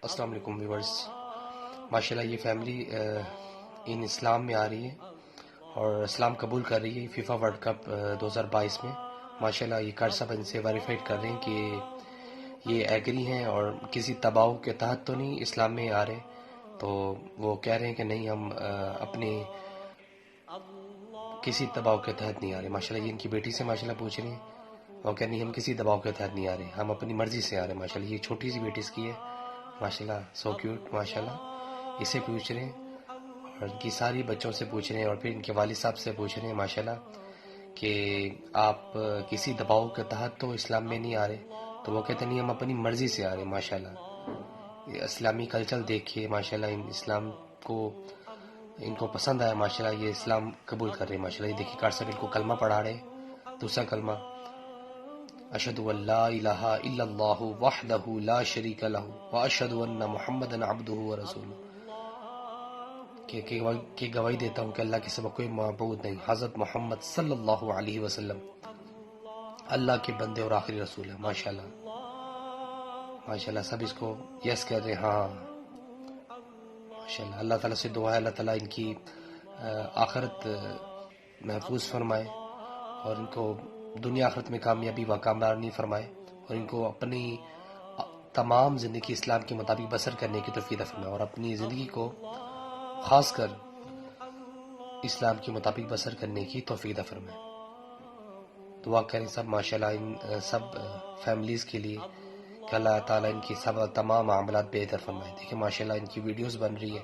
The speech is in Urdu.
السلام علیکم ویورز. ماشاءاللہ یہ فیملی ان اسلام میں آ رہی ہے اور اسلام قبول کر رہی ہے فیفا ورلڈ کپ 2022 میں. ماشاءاللہ یہ کار صاحب ان سے ویریفائڈ کر رہے ہیں کہ یہ ایگری ہیں اور کسی دباؤ کے تحت تو نہیں اسلام میں آ رہے. تو وہ کہہ رہے ہیں کہ نہیں، ہم اپنے کسی دباؤ کے تحت نہیں آ رہے. ماشاءاللہ یہ ان کی بیٹی سے ماشاءاللہ پوچھ رہے ہیں. وہ کہہ نہیں، ہم کسی دباؤ کے تحت نہیں آ رہے، ہم اپنی مرضی سے آ رہے ہیں. ماشاءاللہ یہ چھوٹی سی بیٹی اس کی ہے. ماشاءاللہ سو کیوٹ. ماشاءاللہ اسے پوچھ رہے ہیں اور ان کی ساری بچوں سے پوچھ رہے ہیں اور پھر ان کے والد صاحب سے پوچھ رہے ہیں ماشاءاللہ کہ آپ کسی دباؤ کے تحت تو اسلام میں نہیں آ رہے. تو وہ کہتے نہیں، ہم اپنی مرضی سے آ رہے ہیں. ماشاءاللہ یہ اسلامی کلچر دیکھیے. ماشاءاللہ اسلام کو ان کو پسند آیا. ماشاءاللہ یہ اسلام قبول کر رہے ہیں. ماشاءاللہ یہ دیکھیے کار صاحب ان کو کلمہ پڑھا رہے ہیں. دوسرا کلمہ، اشہد ان لا الہ الا اللہ وحدہ لا شریک لہ واشہد ان محمدا عبدہ ورسولہ، کہ گواہی دیتا ہوں کہ اللہ کے سوا کوئی معبود نہیں، حضرت محمد صلی اللہ علیہ وسلم اللہ کے بندے اور آخری رسول ہے. ماشاءاللہ ماشاءاللہ سب اس کو یس کر رہے ہیں. ہاں ماشاءاللہ اللہ تعالیٰ سے دعا ہے اللہ تعالیٰ ان کی آخرت محفوظ فرمائے اور ان کو دنیا آخرت میں کامیابی و کامرانی فرمائے اور ان کو اپنی تمام زندگی اسلام کے مطابق بسر کرنے کی توفیق عطا فرمائے اور اپنی زندگی کو خاص کر اسلام کے مطابق بسر کرنے کی توفیق عطا فرمائے. دعا کریں سب ماشاءاللہ ان سب فیملیز کے لیے کہ اللہ تعالیٰ ان کی سب تمام معاملات بہتر فرمائے. دیکھیں ماشاءاللہ ان کی ویڈیوز بن رہی ہے